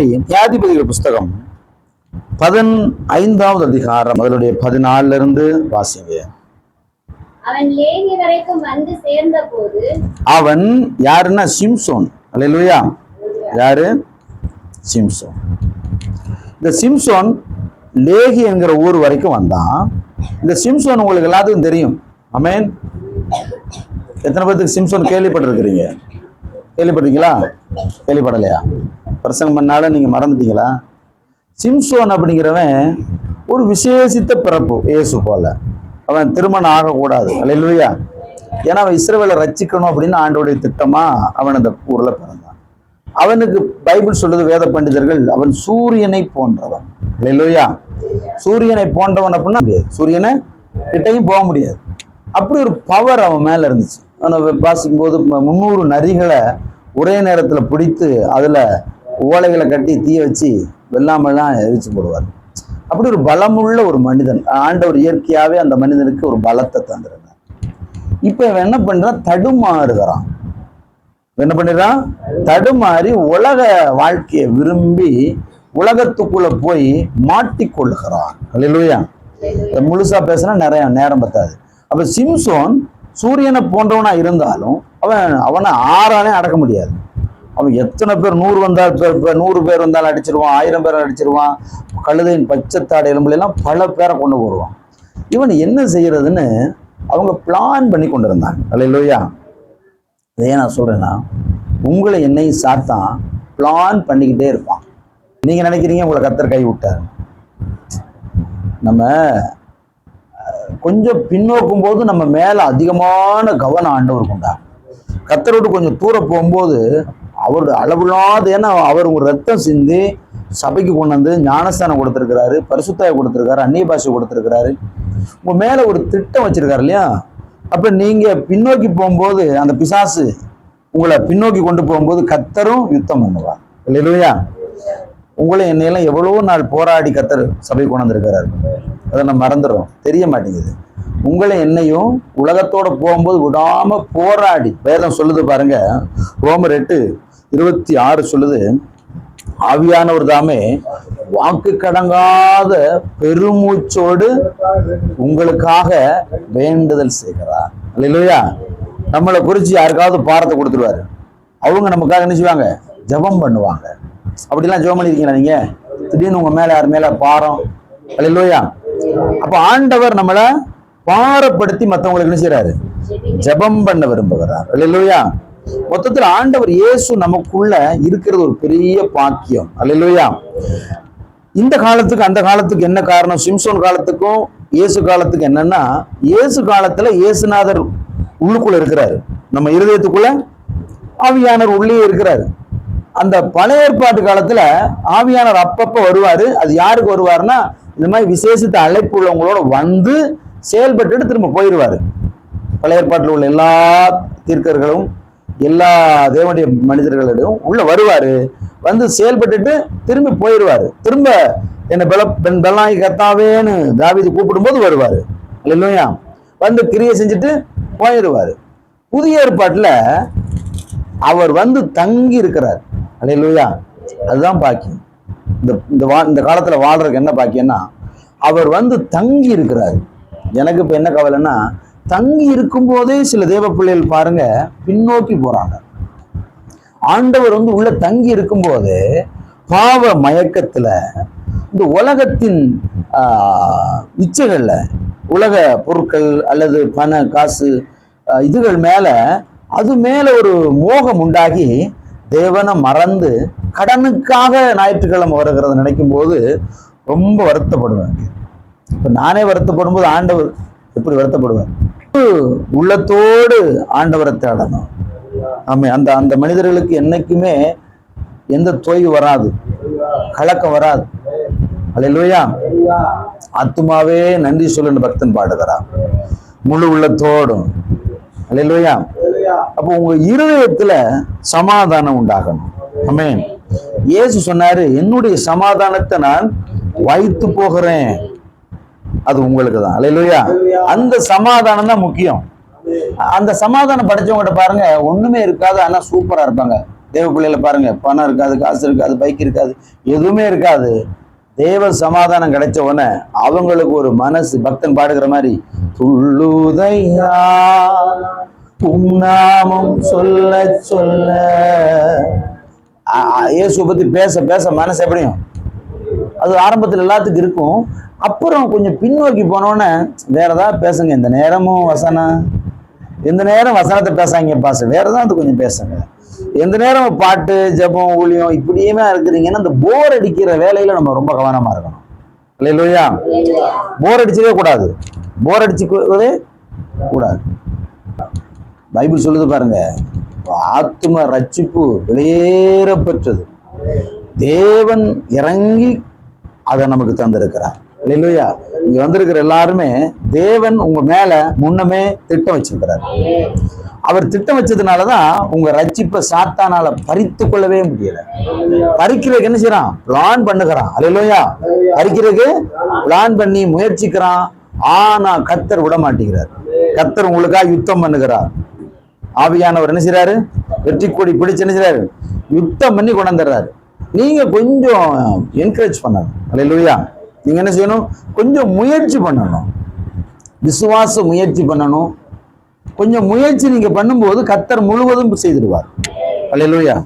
நியாயாதிபதிகள் புஸ்தகம் 15வது அதிகாரம் அதனுடைய 14 இருந்து வாசிங்க. அவன் லேவி வரைக்கும் வந்து சேர்ந்த போது அவன் யாருன்னா சிம்சோன். அல்லேலூயா. யாரு? சிம்சோன். இந்த சிம்சோன் லேகி என்கிற ஊர் வரைக்கும் வந்தான். இந்த சிம்சோன் உங்களுக்கு எல்லாத்துக்கும் தெரியும். ஆமென். எத்தனை பேருக்கு சிம்சோன் கேள்விப்பட்டிருக்கிறீங்க? கேள்விப்பட்டீங்களா? கேள்விப்படலையா? பிரசங்கம் பண்ணாலும் நீங்க மறந்துட்டீங்களா? சிம்சோன் அப்படிங்கிறவன் ஒரு விசேஷித்த பிறப்பு. இயேசு போல அவன் திருமணம் ஆகக்கூடாது. அல்லேலூயா. ஏன்னா அவன் இஸ்ரவேலை ரட்சிக்கணும் அப்படின்னு ஆண்டவருடைய திட்டமா அவன் அந்த ஊர்ல பிறந்தான். அவனுக்கு பைபிள் சொல்லுது, வேத பண்டிதர்கள், அவன் சூரியனை போன்றவன். அல்லேலூயா. சூரியனை போன்றவன் அப்படின்னா சூரியனை கிட்டையும் போக முடியாது. அப்படி ஒரு பவர் அவன் மேல இருந்துச்சு. அவனை வாசிக்கும் போது 300 நரிகளை ஒரே நேரத்துல பிடித்து அதுல ஓலைகளை கட்டி தீய வச்சு வெள்ளாமெல்லாம் எரிச்சு போடுவார். அப்படி ஒரு பலமுள்ள ஒரு மனிதன். ஆண்டவர் இயற்கையாவே அந்த மனிதனுக்கு ஒரு பலத்தை தந்துருந்தார். இப்ப இவன் என்ன பண்றான்? தடுமாறுகிறான். என்ன பண்ணிடுறான்? தடுமாறி உலக வாழ்க்கையை விரும்பி உலகத்துக்குள்ள போய் மாட்டிக்கொள்ளுகிறான். அல்லேலூயா. முழுசா பேசினா நிறைய நேரம் பத்தாது. அப்ப சிம்சோன் சூரியனை போன்றவனா இருந்தாலும் அவனை ஆறானே அடக்க முடியாது. அவன் எத்தனை பேர் 100 பேர் வந்தாலும் அடிச்சிருவான், 1000 பேர் அடிச்சிருவான். கழுதையின் பச்சைத்தாடை எலும்புல எல்லாம் பல பேரை கொண்டு வருவான். இவன் என்ன செய்யறதுன்னு அவங்க பிளான் பண்ணி கொண்டு இருந்தாங்க. அல்லேலூயா. இதே நான் சொல்றேன்னா, உங்களை என்னையும் சாத்தான் பிளான் பண்ணிக்கிட்டே இருப்பான். நீங்க நினைக்கிறீங்க உங்களை கர்த்தர் கை விட்டார். நம்ம கொஞ்சம் பின்னோக்கும் போது நம்ம மேல அதிகமான கவனம் ஆண்டவருக்கு உண்டா. கர்த்தரோடு கொஞ்சம் தூரம் போகும்போது அவருடைய அளவில்லாத, ஏன்னா அவர் ஒரு ரத்தம் சிந்தி சபைக்கு கொண்டு வந்து ஞானஸ்தானம் கொடுத்திருக்கிறாரு, பரிசுத்தாய கொடுத்திருக்காரு, அந்நிய பாஷை கொடுத்திருக்கிறாரு. உங்க மேல ஒரு திட்டம் வச்சிருக்காரு இல்லையா? அப்ப நீங்க பின்னோக்கி போகும்போது அந்த பிசாசு உங்களை பின்னோக்கி கொண்டு போகும்போது கர்த்தரும் யுத்தம் பண்ணுவார். இல்லையா? உங்களை என்னையெல்லாம் எவ்வளவோ நாள் போராடி கர்த்தர் சபை கொண்டு வந்திருக்கிறாரு. அதை நம்ம மறந்துடுறோம், தெரிய மாட்டேங்குது. உங்களை என்னையும் உலகத்தோட போகும்போது விடாம போராடி, வேதம் சொல்லுது பாருங்க, ரோமர் 8:26 சொல்லுது, ஆவியானவர் தாமே வாக்கு கடங்காத பெருமூச்சோடு உங்களுக்காக வேண்டுதல் செய்கிறார். அல்லேலூயா. நம்மளை குறிச்சு யாருக்காவது பாரத்தை கொடுத்துருவாரு. அவங்க நமக்காக என்ன செய்வாங்க? ஜெபம் பண்ணுவாங்க. அப்படிலாம் ஜெபம் பண்ணிருக்கீங்களா நீங்க? திடீர்னு உங்க மேல யார் மேல பாரம்? அல்லேலூயா. அப்ப ஆண்டவர் நம்மளை பாரப்படுத்தி மற்றவங்களுக்கு என்ன செய்யறாரு? ஜெபம் பண்ண விரும்புகிறார். அல்லேலூயா. மொத்தத்தில் ஆண்டவர் இயேசு நமக்குள்ள இருக்கிறது ஒரு பெரிய பாக்கியம். அல்லேலூயா. இந்த காலத்துக்கு அந்த காலத்துக்கு என்ன காரணம்? சிம்சோன் காலத்துக்கும் இயேசு காலத்துக்கு என்னன்னா, இயேசு காலத்துல இயேசுநாதர் உள்ளுக்குள்ள இருக்கிறாரு, நம்ம இருதயத்துக்குள்ள ஆவியானவர் உள்ளே இருக்கிறாரு. அந்த பழைய ஏற்பாட்டு காலத்துல ஆவியானவர் அப்பப்ப வருவாரு. அது யாருக்கு வருவாருன்னா, இந்த மாதிரி விசேஷித்த அழைப்பு உள்ளவங்களோட வந்து செயல்பட்டு திரும்ப போயிடுவாரு. பழைய ஏற்பாட்டில் உள்ள எல்லா தீர்க்கர்களும் எல்லா தேவனுடைய மனிதர்களிடம் உள்ள வருவாரு, வந்து செயல்பட்டுட்டு திரும்பி போயிடுவாரு. திரும்ப என்ன பெல்லாகி கத்தாவேன்னு தாவீது கூப்பிடும் போது வருவாரு. இல்லையா? வந்து கிரியை செஞ்சுட்டு போயிடுவாரு. புதிய ஏற்பாட்டுல அவர் வந்து தங்கி இருக்கிறார். அல்லேலூயா. அதுதான் பாக்கியம். இந்த காலத்துல வாழ்றதுக்கு என்ன பாக்கியம்னா, அவர் வந்து தங்கி இருக்கிறார். எனக்கு இப்ப என்ன கவலைன்னா, தங்கி இருக்கும் போதே சில தேவ பிள்ளைகள் பாருங்க பின்னோக்கி போறாங்க. ஆண்டவர் வந்து உள்ள தங்கி இருக்கும் போது பாவ மயக்கத்துல இந்த உலகத்தின் இச்சைகள்ல, உலக பொருட்கள் அல்லது பண காசு இதுகள் மேல அது மேல ஒரு மோகம் உண்டாகி தேவனை மறந்து கடனுக்காக ஞாயிற்றுக்கிழமை வருகிறத நினைக்கும் போது ரொம்ப வருத்தப்படுவேன். இப்ப நானே வருத்தப்படும் போது ஆண்டவர் எப்படி வருத்தப்படுவார்? உள்ளத்தோடு ஆண்டவரை தேடணும். ஆமா, அந்த அந்த மனிதர்களுக்கு என்னைக்குமே எந்த தொய்வு வராது, கலக்கம் வராது. அல்லேலூயா. ஆத்துமாவே நன்றி சொல்லுன்னு பக்தன் பாடுகிறான் முழு உள்ளத்தோடும். அல்லேலூயா. அப்போ உங்க இருதயத்துல சமாதானம் உண்டாகணும். ஆமென். இயேசு சொன்னாரு, என்னுடைய சமாதானத்தை நான் வைத்து போகிறேன், அது உங்களுக்கு தான். அல்லேலூயா. அந்த சமாதானம் தான் முக்கியம். அந்த சமாதானம் படைச்சவங்ககிட்ட பாருங்க, ஒண்ணுமே இருக்காது, ஆனா சூப்பரா இருப்பாங்க. தேவ பிள்ளைகளை பாருங்க, பணம் இருக்காது, காசு இருக்காது, பைக் இருக்காது, எதுவுமே இருக்காது. தேவ சமாதானம் கிடைச்ச உடனே அவங்களுக்கு ஒரு மனசு, பக்தன் பாடுகிற மாதிரி, துள்ளுதையா உன்னாமம் சொல்ல சொல்ல. இயேசு பத்தி பேச பேச மனசு எப்படியும், அது ஆரம்பத்தில் எல்லாத்துக்கும் இருக்கும். அப்புறம் கொஞ்சம் பின்னோக்கி போனோன்னே வேற ஏதாவது பேசுங்க, இந்த நேரமும் வசனம், எந்த நேரம் வசனத்தை பேசாங்க பாச, வேற ஏதாவது கொஞ்சம் பேசுங்க. எந்த நேரம் பாட்டு, ஜெபம், ஊழியம் இப்படியுமே இருக்கிறீங்கன்னா அந்த போர் அடிக்கிற வேலையில நம்ம ரொம்ப கவனமா இருக்கணும். இல்லையா? போர் அடிச்சவே கூடாது, போர் அடிச்சுக்கவே கூடாது. பைபிள் சொல்லுது பாருங்க, ஆத்தும ரட்சிப்பு வெளியேறப்பெற்றது, தேவன் இறங்கி அதை நமக்கு தந்திருக்கிறார். இல்லையா? இங்க வந்திருக்கிற எல்லாருமே தேவன் உங்க மேல முன்னமே திட்டம் வச்சிருக்கிறார். அவர் திட்டம் வச்சதுனாலதான் உங்க ரட்சிப்பை சாத்தானால பறித்து கொள்ளவே முடியல. பறிக்கிறதுக்கு என்ன செய்யறான்? பிளான் பண்ணுகிறான். அல்லேலூயா. பறிக்கிறதுக்கு பிளான் பண்ணி முயற்சிக்கிறான். ஆனா கர்த்தர் விட மாட்டேங்கிறார். கர்த்தர் உங்களுக்காக யுத்தம் பண்ணுகிறார். ஆவியானவர் என்ன செய்யறாரு? வெற்றி கொடி பிடிச்சு என்ன செய்யறாரு? யுத்தம் பண்ணி கொண்டாந்துறாரு. நீங்க கொஞ்சம் என்கரேஜ் பண்ணணும். அல்லேலூயா. நீங்க என்ன செய்யணும்? கொஞ்சம் முயற்சி பண்ணணும், விசுவாச முயற்சி பண்ணணும். கொஞ்சம் முயற்சி நீங்க பண்ணும்போது கர்த்தர் முழுவதும் செய்திடுவார். அல்லேலூயா.